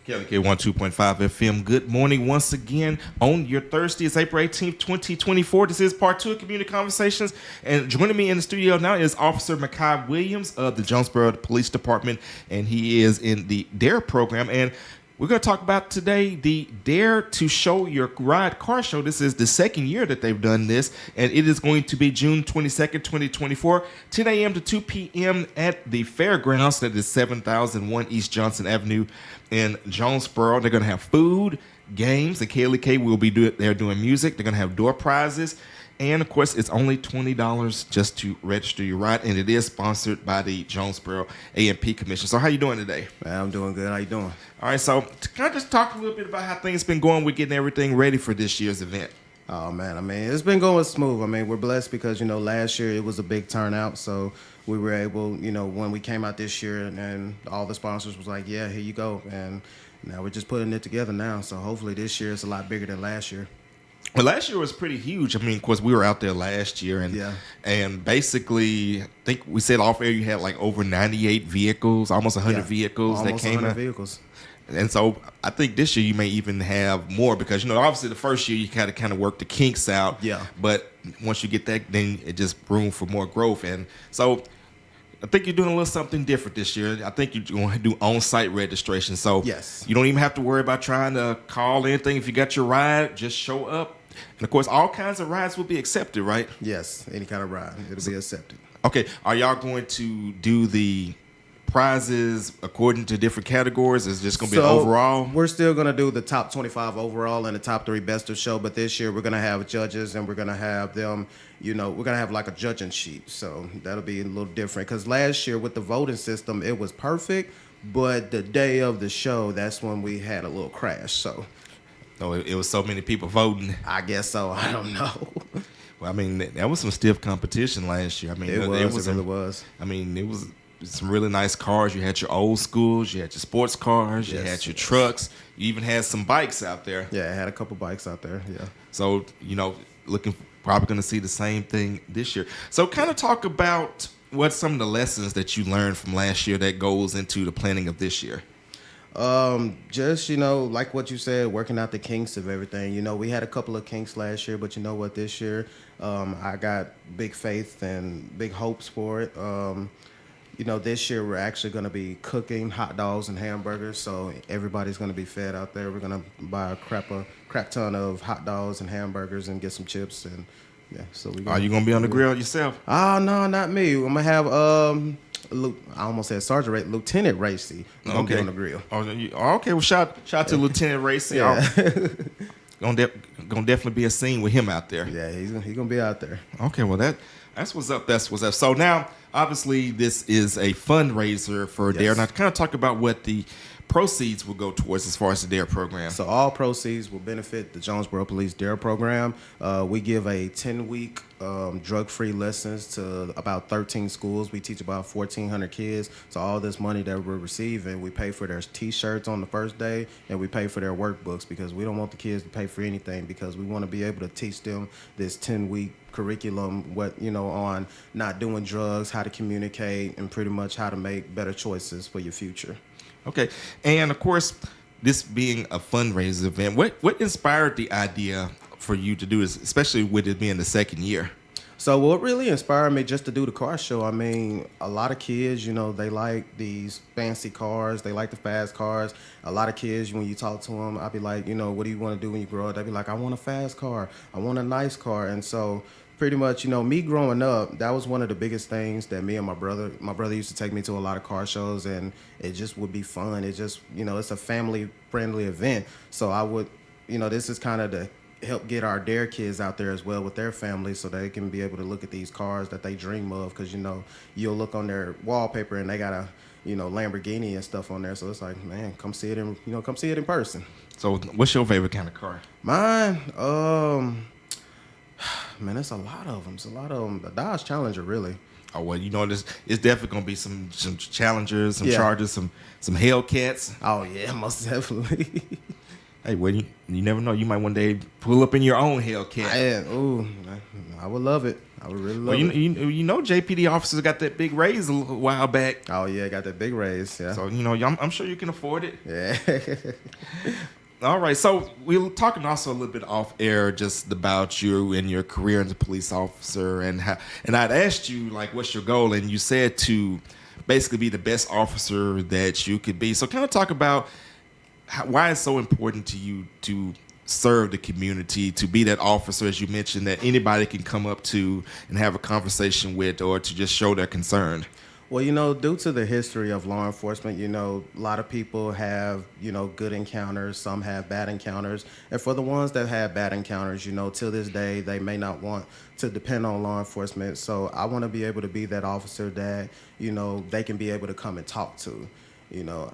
Kelly K 12.5 FM. Good morning once again on your Thursday. It's April 18th, 2024. This is part two of Community Conversations. And joining me in the studio now is Officer Mekhi Williams of the Jonesboro Police Department. And he is in the DARE program. And we're going to talk about today the Dare to Show Your Ride car show. This is the second year that they've done this, and it is going to be June 22nd, 2024, 10 a.m. to 2 p.m. at the fairgrounds. That is 7001 East Johnson Avenue in Jonesboro. They're going to have food, games, and Kaylee K will be there doing music. They're going to have door prizes. And, of course, it's only $20 just to register your ride, and it is sponsored by the Jonesboro A&P Commission. So how you doing today? Man, I'm doing good. How you doing? All right, so can I just talk a little bit about how things been going with getting everything ready for this year's event? Oh, man, it's been going smooth. We're blessed because, last year it was a big turnout, so we were able, when we came out this year and all the sponsors was like, yeah, here you go. And now we're just putting it together now, so hopefully this year is a lot bigger than last year. Well, last year was pretty huge. Of course, we were out there last year, and basically, I think we said off air you had like over 98 vehicles, almost 100 vehicles almost that came 100 out. Vehicles. And so I think this year you may even have more because, obviously the first year you kind of work the kinks out. Yeah. But once you get that, then it just room for more growth. And so I think you're doing a little something different this year. I think you're going to do on-site registration. So yes, you don't even have to worry about trying to call anything. If you got your ride, just show up. And, of course, all kinds of rides will be accepted, right? Yes, any kind of ride. It'll be accepted. Okay. Are y'all going to do the prizes according to different categories? Is just going to be overall? We're still going to do the top 25 overall and the top 3 best of show. But this year we're going to have judges and we're going to have them, we're going to have like a judging sheet. So that'll be a little different. Because last year with the voting system, it was perfect. But the day of the show, that's when we had a little crash. So. Oh, it was so many people voting. I guess so. I don't know. Well, that was some stiff competition last year. It really was. It was some really nice cars. You had your old schools, you had your sports cars, you had your trucks. You even had some bikes out there. Yeah, I had a couple bikes out there, yeah. So, probably going to see the same thing this year. So kind of talk about what some of the lessons that you learned from last year that goes into the planning of this year. Just, like what you said, working out the kinks of everything. We had a couple of kinks last year, but you know what, this year, I got big faith and big hopes for it. This year we're actually going to be cooking hot dogs and hamburgers, so everybody's going to be fed out there. We're going to buy a crap ton of hot dogs and hamburgers and get some chips and so Are you going to be on the grill yourself? Oh, no, not me. I'm going to have, I almost said Sergeant Lieutenant Racy. I'm going to be on the grill. Okay, well, shout to Lieutenant Racy. Yeah. Gonna definitely be a scene with him out there. Yeah, he's gonna be out there. Okay, well that's what's up. That's what's up. So now, obviously, this is a fundraiser for DARE. Now, kind of talk about what the proceeds will go towards as far as the DARE program. So all proceeds will benefit the Jonesboro Police DARE program. We give a 10-week drug-free lessons to about 13 schools. We teach about 1,400 kids. So all this money that we're receiving, we pay for their T-shirts on the first day, and we pay for their workbooks because we don't want the kids to pay for anything because we want to be able to teach them this 10-week curriculum, on not doing drugs, how to communicate, and pretty much how to make better choices for your future. Okay, and of course, this being a fundraiser event, what inspired the idea for you to do this, especially with it being the second year? So what really inspired me just to do the car show, a lot of kids, they like these fancy cars. They like the fast cars. A lot of kids, when you talk to them, I'd be like, what do you want to do when you grow up? They'd be like, I want a fast car. I want a nice car. And so pretty much, me growing up, that was one of the biggest things that me and my brother used to take me to a lot of car shows, and it just would be fun. It just, it's a family-friendly event. So I would, this is kind of to help get our DARE kids out there as well with their families so they can be able to look at these cars that they dream of because, you'll look on their wallpaper and they got a, Lamborghini and stuff on there. So it's like, man, come see it in person. So what's your favorite kind of car? Mine, man, it's a lot of them. The Dodge Challenger, really. Oh, well, it's definitely going to be some Challengers, some Chargers, some Hellcats. Oh, yeah, most definitely. Hey, well, you never know. You might one day pull up in your own Hellcat. I would love it. I would really love Well, it. you know, JPD officers got that big raise a while back. Oh yeah, got that big raise. Yeah. So, you know, I'm sure you can afford it. Yeah. All right. So we were talking also a little bit off air just about you and your career as a police officer, and I'd asked you like, what's your goal, and you said to basically be the best officer that you could be. So kind of talk about why it's so important to you to serve the community, to be that officer, as you mentioned, that anybody can come up to and have a conversation with, or to just show their concern. Well, you know, due to the history of law enforcement, you know, a lot of people have, you know, good encounters, some have bad encounters. And for the ones that have bad encounters, you know, till this day, they may not want to depend on law enforcement. So I want to be able to be that officer that, you know, they can be able to come and talk to. You know,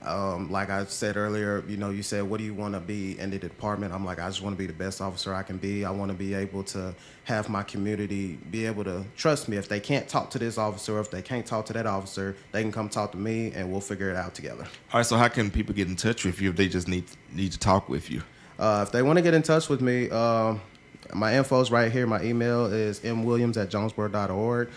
like I said earlier, you know, you said, what do you want to be in the department? I'm like, I just want to be the best officer I can be. I want to be able to have my community be able to trust me. If they can't talk to this officer, or if they can't talk to that officer, they can come talk to me and we'll figure it out together. All right, so how can people get in touch with you if they just need to talk with you? If they want to get in touch with me, my info is right here. My email is mwilliams@jonesboro.org.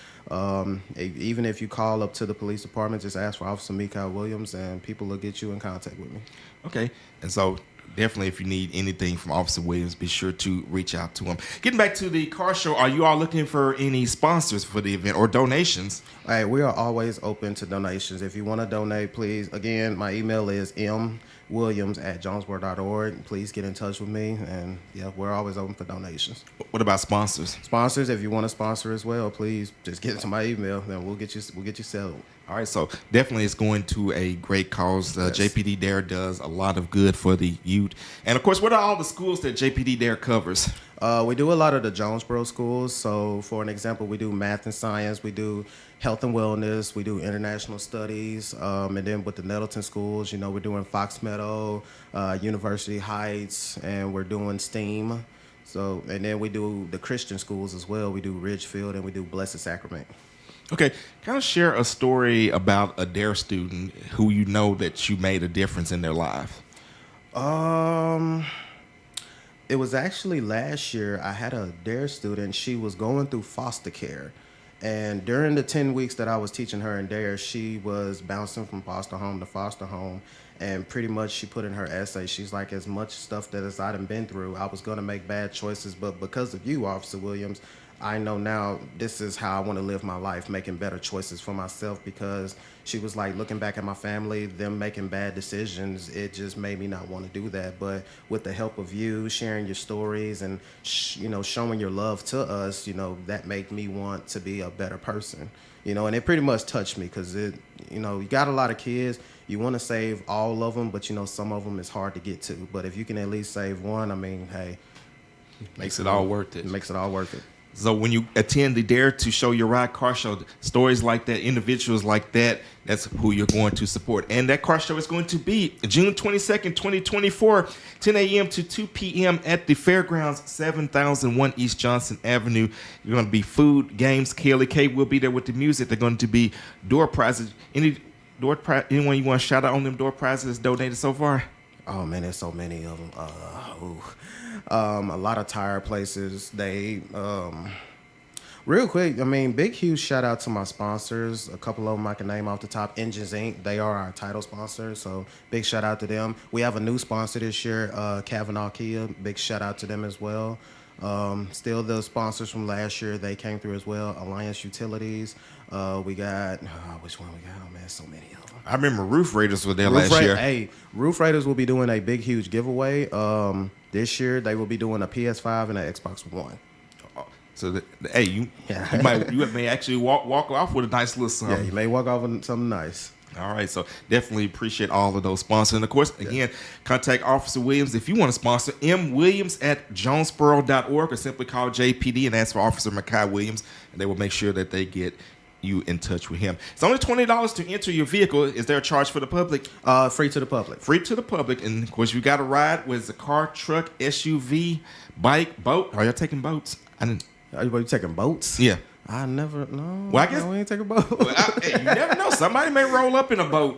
Even if you call up to the police department, just ask for Officer Mekhi Williams, and people will get you in contact with me. Okay, and so definitely if you need anything from Officer Williams, be sure to reach out to him. Getting back to the car show, are you all looking for any sponsors for the event or donations? All right, we are always open to donations. If you want to donate, please, again, my email is mwilliams@jonesboro.org. Please get in touch with me, and yeah, we're always open for donations. What about sponsors? Sponsors, if you want to sponsor as well, please just get into my email, then we'll get you settled. All right, so definitely it's going to a great cause. Yes. JPD Dare does a lot of good for the youth. And, of course, what are all the schools that JPD Dare covers? We do a lot of the Jonesboro schools. So, for an example, we do math and science. We do health and wellness. We do international studies. And then with the Nettleton schools, you know, we're doing Fox Meadow, University Heights, and we're doing STEAM. So, and then we do the Christian schools as well. We do Ridgefield and we do Blessed Sacrament. Okay, kind of share a story about a Dare student who you know that you made a difference in their life. It was actually last year. I had a Dare student. She was going through foster care. And during the 10 weeks that I was teaching her in Dare, she was bouncing from foster home to foster home. And pretty much she put in her essay, she's like, as much stuff that as I done been through, I was going to make bad choices. But because of you, Officer Williams, I know now this is how I want to live my life, making better choices for myself. Because she was like, looking back at my family, them making bad decisions, it just made me not want to do that. But with the help of you, sharing your stories and, you know, showing your love to us, you know, that made me want to be a better person. You know, and it pretty much touched me because it, you know, you got a lot of kids. You want to save all of them, but, you know, some of them is hard to get to. But if you can at least save one, I mean, hey. Makes it all worth it. It makes it all worth it. So when you attend the Dare to Show Your Ride car show, stories like that, individuals like that, that's who you're going to support. And that car show is going to be June 22nd, 2024, 10 a.m. to 2 p.m. at the Fairgrounds, 7001 East Johnson Avenue. You're going to be food, games. Kaylee K will be there with the music. They're going to be door prizes. Anyone you want to shout out on them door prizes donated so far? Oh, man, there's so many of them. A lot of tire places. Real quick, I mean, big, huge shout out to my sponsors. A couple of them I can name off the top. Engines Inc., they are our title sponsor, so big shout out to them. We have a new sponsor this year, Kavanaugh Kia. Big shout out to them as well. Still the sponsors from last year, they came through as well. Alliance Utilities. We got, which one we got? Oh, man, so many of them. I remember Roof Raiders were there last year. Hey, Roof Raiders will be doing a big, huge giveaway. This year, they will be doing a PS5 and an Xbox One. So, hey, you may actually walk off with a nice little something. Yeah, you may walk off with something nice. All right, so definitely appreciate all of those sponsors. And, of course, again, contact Officer Williams if you want to sponsor. mwilliams@jonesboro.org or simply call JPD and ask for Officer Mekhi Williams, and they will make sure that they get you in touch with him. It's only $20 to enter your vehicle. Is there a charge for the public? Free to the public. Free to the public. And, of course, you got to ride with a car, truck, SUV, bike, boat. Are y'all taking boats? Are you taking boats? Yeah. I never know. Well, I guess we ain't taking a boat. Well, hey, you never know. Somebody may roll up in a boat.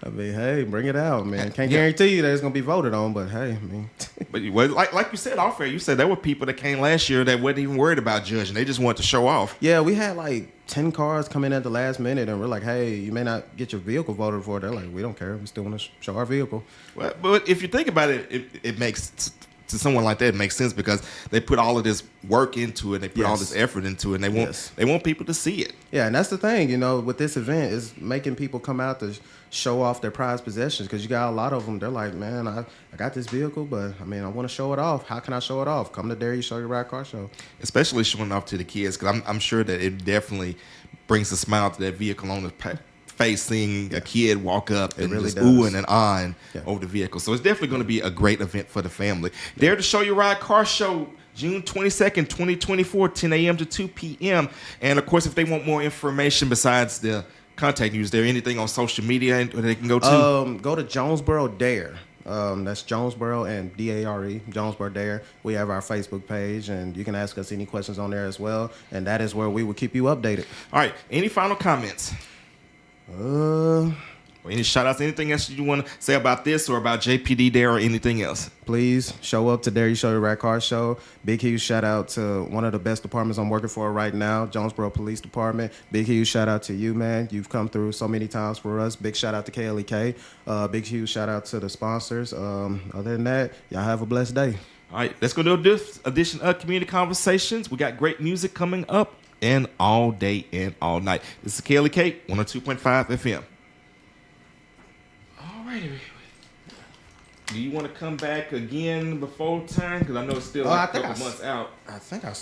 I mean, hey, bring it out, man. Can't guarantee you that it's gonna be voted on, but hey, I mean. But like you said off air, you said there were people that came last year that wasn't even worried about judging. They just wanted to show off. Yeah, we had like 10 cars come in at the last minute, and we're like, hey, you may not get your vehicle voted for. They're like, we don't care. We still want to show our vehicle. Well, but if you think about it, it makes, to someone like that, it makes sense because they put all of this work into it. They put all this effort into it, and they want people to see it. Yeah, and that's the thing, with this event is making people come out to show off their prized possessions because you got a lot of them. They're like, man, I got this vehicle, but I mean, I want to show it off. How can I show it off? Come to Dare You Show Your Ride car show. Especially showing off to the kids because I'm sure that it definitely brings a smile to that vehicle on the face, seeing a kid walk up and really just oohing and ahhing over the vehicle. So it's definitely going to be a great event for the family. Dare to Show Your Ride car show, June 22nd, 2024, 10 a.m. to 2 p.m. And, of course, if they want more information besides the contact you, is there anything on social media they can go to? Go to Jonesboro Dare. That's Jonesboro and Dare, Jonesboro Dare. We have our Facebook page, and you can ask us any questions on there as well. And that is where we will keep you updated. All right. Any final comments? Or any shout outs, anything else you want to say about this or about JPD Dare or anything else? Please show up to Dare You Show Your Ride car show. Big huge shout out to one of the best departments I'm working for right now, Jonesboro Police Department. Big huge shout out to you, man. You've come through so many times for us. Big shout out to KLEK. Big huge shout out to the sponsors. Other than that, y'all have a blessed day. All right, let's go to this edition of Community Conversations. We got great music coming up and all day and all night. This is KLEK 102.5 FM. All right. Do you want to come back again before time? Because I know it's still a couple months out. I think I